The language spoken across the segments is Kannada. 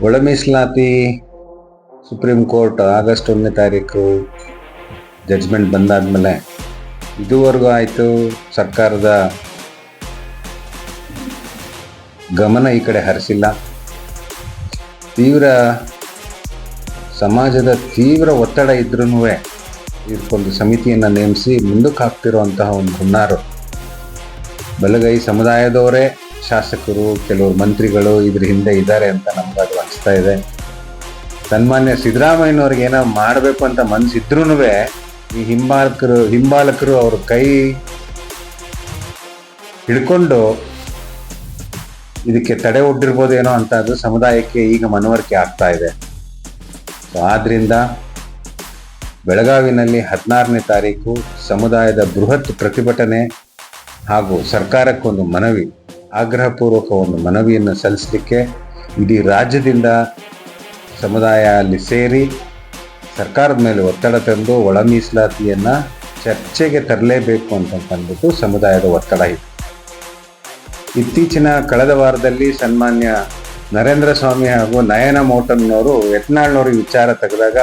ಒಳ ಮೀಸಲಾತಿ ಸುಪ್ರೀಂ ಕೋರ್ಟ್ ಆಗಸ್ಟ್ 1ನೇ ತಾರೀಕು ಜಡ್ಜ್ಮೆಂಟ್ ಬಂದಾದ್ಮೇಲೆ ಇದುವರೆಗೂ ಆಯಿತು ಸರ್ಕಾರದ ಗಮನ ಈ ಕಡೆ ಹರಿಸಿಲ್ಲ. ಸಮಾಜದ ತೀವ್ರ ಒತ್ತಡ ಇದ್ರೂ ಇದಕ್ಕೊಂದು ಸಮಿತಿಯನ್ನು ನೇಮಿಸಿ ಮುಂದಕ್ಕೆ ಹಾಕ್ತಿರುವಂತಹ ಒಂದು ಹುನ್ನಾರು. ಬಲಗೈ ಸಮುದಾಯದವರೇ ಶಾಸಕರು, ಕೆಲವರು ಮಂತ್ರಿಗಳು ಇದ್ರ ಹಿಂದೆ ಇದ್ದಾರೆ ಅಂತ ನಮಗದು ಅನಿಸ್ತಾ ಇದೆ. ಸನ್ಮಾನ್ಯ ಸಿದ್ದರಾಮಯ್ಯನವ್ರಿಗೆ ಏನೋ ಮಾಡಬೇಕು ಅಂತ ಮನಸ್ಸಿದ್ರೂ ಈ ಹಿಂಬಾಲಕರು ಅವ್ರ ಕೈ ಹಿಡ್ಕೊಂಡು ಇದಕ್ಕೆ ತಡೆ ಒಡ್ಡಿರ್ಬೋದೇನೋ ಅಂತ ಅದು ಸಮುದಾಯಕ್ಕೆ ಈಗ ಮನವರಿಕೆ ಆಗ್ತಾ ಇದೆ. ಆದ್ರಿಂದ ಬೆಳಗಾವಿನಲ್ಲಿ 16ನೇ ತಾರೀಕು ಸಮುದಾಯದ ಬೃಹತ್ ಪ್ರತಿಭಟನೆ ಹಾಗೂ ಸರ್ಕಾರಕ್ಕೊಂದು ಮನವಿ, ಆಗ್ರಹಪೂರ್ವಕ ಒಂದು ಮನವಿಯನ್ನು ಸಲ್ಲಿಸಲಿಕ್ಕೆ ಇಡೀ ರಾಜ್ಯದಿಂದ ಸಮುದಾಯ ಅಲ್ಲಿ ಸೇರಿ ಸರ್ಕಾರದ ಮೇಲೆ ಒತ್ತಡ ತಂದು ಒಳ ಮೀಸಲಾತಿಯನ್ನು ಚರ್ಚೆಗೆ ತರಲೇಬೇಕು ಅಂತಂದ್ಬಿಟ್ಟು ಸಮುದಾಯದ ಒತ್ತಡ ಇದೆ. ಇತ್ತೀಚಿನ ಕಳೆದ ವಾರದಲ್ಲಿ ಸನ್ಮಾನ್ಯ ನರೇಂದ್ರ ಸ್ವಾಮಿ ಹಾಗೂ ನಯನ ಮೋಟಮ್ನವರು ಯತ್ನಾಳ್ನವ್ರಿಗೆ ವಿಚಾರ ತೆಗೆದಾಗ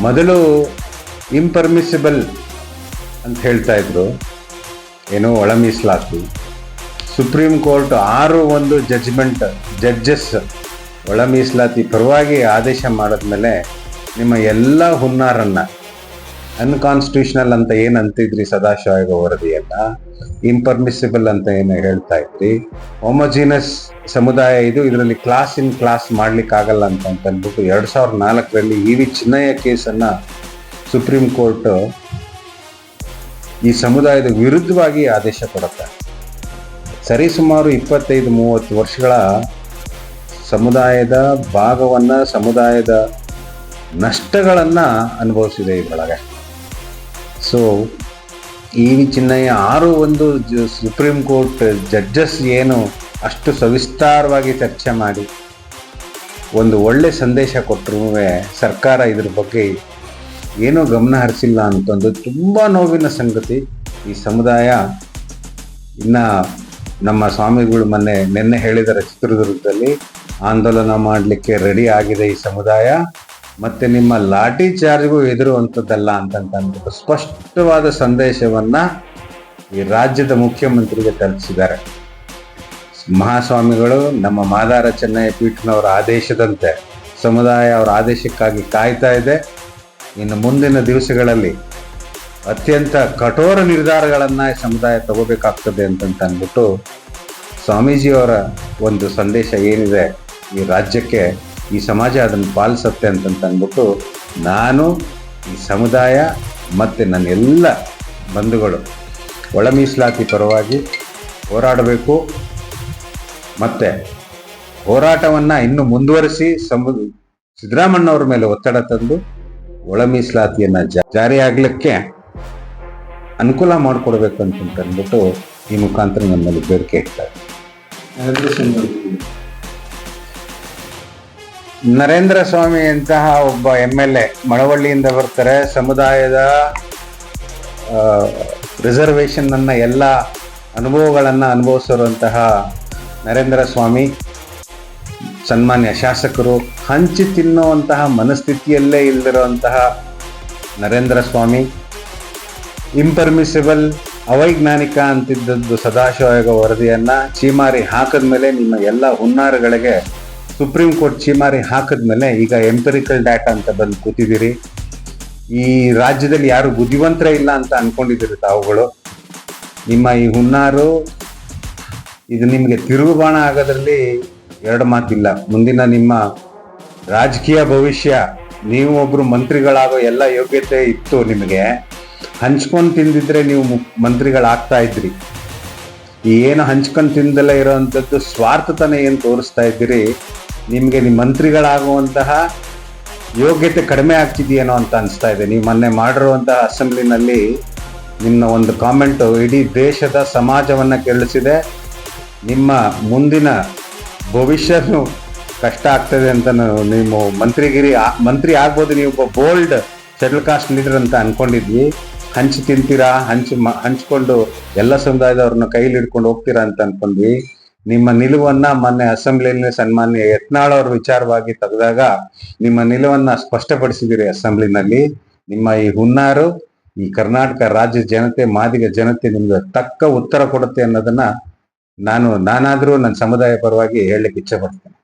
ಮೊದಲು ಇಂಪರ್ಮಿಸಿಬಲ್ ಅಂತ ಹೇಳ್ತಾ ಇದ್ರು, ಏನೋ ಒಳ ಮೀಸಲಾತಿ. ಸುಪ್ರೀಂ ಕೋರ್ಟ್ 6-1 ಜಡ್ಜಸ್ ಒಳ ಮೀಸಲಾತಿ ಪರವಾಗಿ ಆದೇಶ ಮಾಡಿದ್ಮೇಲೆ ನಿಮ್ಮ ಎಲ್ಲ ಹುನ್ನಾರನ್ನ ಅನ್ಕಾನ್ಸ್ಟಿಟ್ಯೂಷನಲ್ ಅಂತ ಏನು ಅಂತಿದ್ರಿ ಸದಾಶಿವ ಆಯೋಗ ವರದಿಯನ್ನ, ಇಂಪರ್ಮಿಸಿಬಲ್ ಅಂತ ಏನು ಹೇಳ್ತಾ ಇದ್ರಿ, ಹೋಮೋಜಿನಸ್ ಸಮುದಾಯ ಇದು, ಇದರಲ್ಲಿ ಕ್ಲಾಸ್ ಇನ್ ಕ್ಲಾಸ್ ಮಾಡ್ಲಿಕ್ಕೆ ಆಗಲ್ಲ ಅಂತ ಅಂದ್ಬಿಟ್ಟು 2004ರಲ್ಲಿ ಇ ವಿ ಚಿನ್ನಯ್ಯ ಕೇಸನ್ನ ಸುಪ್ರೀಂ ಕೋರ್ಟ್ ಈ ಸಮುದಾಯದ ವಿರುದ್ಧವಾಗಿ ಆದೇಶ ಕೊಡುತ್ತೆ. ಸರಿಸುಮಾರು 25-30 ವರ್ಷಗಳ ಸಮುದಾಯದ ಭಾಗವನ್ನ, ಸಮುದಾಯದ ನಷ್ಟಗಳನ್ನ ಅನುಭವಿಸಿದೆ ಇದರೊಳಗೆ. So E V Chinnaiah 6-1 supreme court judges ಏನು ಅಷ್ಟು ಸವಿಸ್ತಾರವಾಗಿ ಚರ್ಚೆ ಮಾಡಿ ಒಂದು ಒಳ್ಳೆ ಸಂದೇಶ ಕೊಟ್ಟರು ಸರ್ಕಾರ ಇದ್ರ ಬಗ್ಗೆ ಏನೂ ಗಮನ ಹರಿಸಿಲ್ಲ ಅಂತಂದು ತುಂಬ ನೋವಿನ ಸಂಗತಿ. ಈ ಸಮುದಾಯ ಇನ್ನು ನಮ್ಮ ಸ್ವಾಮಿಗಳು ನಿನ್ನೆ ಹೇಳಿದರೆ ಚಿತ್ರದುರ್ಗದಲ್ಲಿ ಆಂದೋಲನ ಮಾಡಲಿಕ್ಕೆ ರೆಡಿ ಆಗಿದೆ ಈ ಸಮುದಾಯ, ಮತ್ತೆ ನಿಮ್ಮ ಲಾಠಿ ಚಾರ್ಜ್ಗೂ ಎದುರುವಂಥದ್ದಲ್ಲ ಅಂತಂದ್ಬಿಟ್ಟು ಸ್ಪಷ್ಟವಾದ ಸಂದೇಶವನ್ನ ಈ ರಾಜ್ಯದ ಮುಖ್ಯಮಂತ್ರಿಗೆ ತಲುಪಿಸಿದ್ದಾರೆ. ಮಹಾಸ್ವಾಮಿಗಳು ನಮ್ಮ ಮಾದಾರ ಚೆನ್ನಯ್ಯ ಪೀಠನವರ ಆದೇಶದಂತೆ ಸಮುದಾಯ ಅವರ ಆದೇಶಕ್ಕಾಗಿ ಕಾಯ್ತಾ ಇದೆ. ಇನ್ನು ಮುಂದಿನ ದಿವಸಗಳಲ್ಲಿ ಅತ್ಯಂತ ಕಠೋರ ನಿರ್ಧಾರಗಳನ್ನು ಸಮುದಾಯ ತಗೋಬೇಕಾಗ್ತದೆ ಅಂತಂದ್ಬಿಟ್ಟು ಸ್ವಾಮೀಜಿಯವರ ಒಂದು ಸಂದೇಶ ಏನಿದೆ ಈ ರಾಜ್ಯಕ್ಕೆ, ಈ ಸಮಾಜ ಅದನ್ನು ಪಾಲಿಸುತ್ತೆ ಅಂತಂದ್ಬಿಟ್ಟು ನಾನು ಈ ಸಮುದಾಯ ಮತ್ತು ನನ್ನ ಎಲ್ಲ ಬಂಧುಗಳು ಒಳ ಮೀಸಲಾತಿ ಪರವಾಗಿ ಹೋರಾಡಬೇಕು. ಮತ್ತು ಹೋರಾಟವನ್ನು ಇನ್ನೂ ಮುಂದುವರಿಸಿ ಸಿದ್ದರಾಮಣ್ಣವ್ರ ಮೇಲೆ ಒತ್ತಡ ತಂದು ಒಳ ಮೀಸಲಾತಿಯನ್ನು ಜಾರಿಯಾಗಲಿಕ್ಕೆ ಅನುಕೂಲ ಮಾಡಿಕೊಡ್ಬೇಕು ಅಂತಂದ್ಬಿಟ್ಟು ಈ ಮುಖಾಂತರ ನಮ್ಮಲ್ಲಿ ಬೇಡಿಕೆ ಇಡ್ತಾರೆ. ನರೇಂದ್ರ ಸ್ವಾಮಿ ಅಂತಹ ಒಬ್ಬ MLA ಮಳವಳ್ಳಿಯಿಂದ ಬರ್ತಾರೆ. ಸಮುದಾಯದ ರಿಸರ್ವೇಷನ್ ಅನ್ನ ಎಲ್ಲ ಅನುಭವಗಳನ್ನು ಅನುಭವಿಸಿರುವಂತಹ ನರೇಂದ್ರ ಸ್ವಾಮಿ, ಸನ್ಮಾನ್ಯ ಶಾಸಕರು, ಹಂಚಿ ತಿನ್ನುವಂತಹ ಮನಸ್ಥಿತಿಯಲ್ಲೇ ಇಲ್ಲದಿರುವಂತಹ ನರೇಂದ್ರ ಸ್ವಾಮಿ, ಇಂಪರ್ಮಿಸಿಬಲ್ ಅವೈಜ್ಞಾನಿಕ ಅಂತಿದ್ದದ್ದು ಸದಾಶಿವ ಆಯೋಗ ವರದಿಯನ್ನ ಚೀಮಾರಿ ಹಾಕಿದ್ಮೇಲೆ ನಿಮ್ಮ ಎಲ್ಲ ಹುನ್ನಾರಗಳಿಗೆ ಸುಪ್ರೀಂ ಕೋರ್ಟ್ ಚೀಮಾರಿ ಹಾಕಿದ್ಮೇಲೆ ಈಗ ಎಂಪಿರಿಕಲ್ ಡಾಟಾ ಅಂತ ಬಂದು ಕೂತಿದ್ದೀರಿ. ಈ ರಾಜ್ಯದಲ್ಲಿ ಯಾರು ಬುದ್ಧಿವಂತರೇ ಇಲ್ಲ ಅಂತ ಅನ್ಕೊಂಡಿದ್ದೀರಿ ತಾವುಗಳು. ನಿಮ್ಮ ಈ ಹುನ್ನಾರು ಇದು ನಿಮಗೆ ತಿರುಗುಬಾಣ ಆಗೋದ್ರಲ್ಲಿ ಎರಡು ಮಾತಿಲ್ಲ. ಮುಂದಿನ ನಿಮ್ಮ ರಾಜಕೀಯ ಭವಿಷ್ಯ, ನೀವು ಒಬ್ರು ಮಂತ್ರಿಗಳಾಗೋ ಎಲ್ಲ ಯೋಗ್ಯತೆ ಇತ್ತು ನಿಮಗೆ. ಹಂಚ್ಕೊಂಡು ತಿಂದಿದ್ರೆ ನೀವು ಮಂತ್ರಿಗಳಾಗ್ತಾ ಇದ್ರಿ. ಈ ಏನು ಹಂಚ್ಕೊಂಡು ತಿಂದಲೇ ಇರೋವಂಥದ್ದು ಸ್ವಾರ್ಥತನ ಏನು ತೋರಿಸ್ತಾ ಇದ್ದೀರಿ, ನಿಮಗೆ ನಿಮ್ಮ ಮಂತ್ರಿಗಳಾಗುವಂತಹ ಯೋಗ್ಯತೆ ಕಡಿಮೆ ಆಗ್ತಿದೆಯೇನೋ ಅಂತ ಅನಿಸ್ತಾ ಇದೆ. ನೀವು ಮೊನ್ನೆ ಮಾಡಿರುವಂತಹ ಅಸೆಂಬ್ಲಿನಲ್ಲಿ ನಿಮ್ಮ ಒಂದು ಕಾಮೆಂಟು ಇಡೀ ದೇಶದ ಸಮಾಜವನ್ನು ಕೆರಳಿಸಿದೆ. ನಿಮ್ಮ ಮುಂದಿನ ಭವಿಷ್ಯನೂ ಕಷ್ಟ ಆಗ್ತದೆ ಅಂತ ನೀವು ಮಂತ್ರಿ ಆಗ್ಬೋದು, ನೀವು ಒಬ್ಬ ಬೋಲ್ಡ್ ಶೆಡ್ಯೂಲ್ ಕಾಸ್ಟ್ ಲೀಡರ್ ಅಂತ ಅನ್ಕೊಂಡಿದ್ವಿ. ಹಂಚಿ ತಿಂತೀರಾ, ಹಂಚ್ಕೊಂಡು ಎಲ್ಲ ಸಮುದಾಯದವ್ರನ್ನ ಕೈಲಿ ಹಿಡ್ಕೊಂಡು ಹೋಗ್ತೀರಾ ಅಂತ ಅನ್ಕೊಂಡ್ವಿ. ನಿಮ್ಮ ನಿಲುವನ್ನ ಮೊನ್ನೆ ಅಸೆಂಬ್ಲಿಯಲ್ಲಿ ಸನ್ಮಾನ್ಯ ಯತ್ನಾಳ್ ಅವ್ರ ವಿಚಾರವಾಗಿ ತೆಗೆದಾಗ ನಿಮ್ಮ ನಿಲುವನ್ನ ಸ್ಪಷ್ಟಪಡಿಸಿದಿರಿ ಅಸೆಂಬ್ಲಿನಲ್ಲಿ. ನಿಮ್ಮ ಈ ಹುನ್ನಾರು ಈ ಕರ್ನಾಟಕ ರಾಜ್ಯ ಜನತೆ, ಮಾದಿಗ ಜನತೆ ನಿಮ್ಗೆ ತಕ್ಕ ಉತ್ತರ ಕೊಡುತ್ತೆ ಅನ್ನೋದನ್ನ ನಾನಾದ್ರೂ ನನ್ನ ಸಮುದಾಯ ಪರವಾಗಿ ಹೇಳಲಿಕ್ಕೆ ಇಚ್ಛೆ ಪಡ್ತೇನೆ.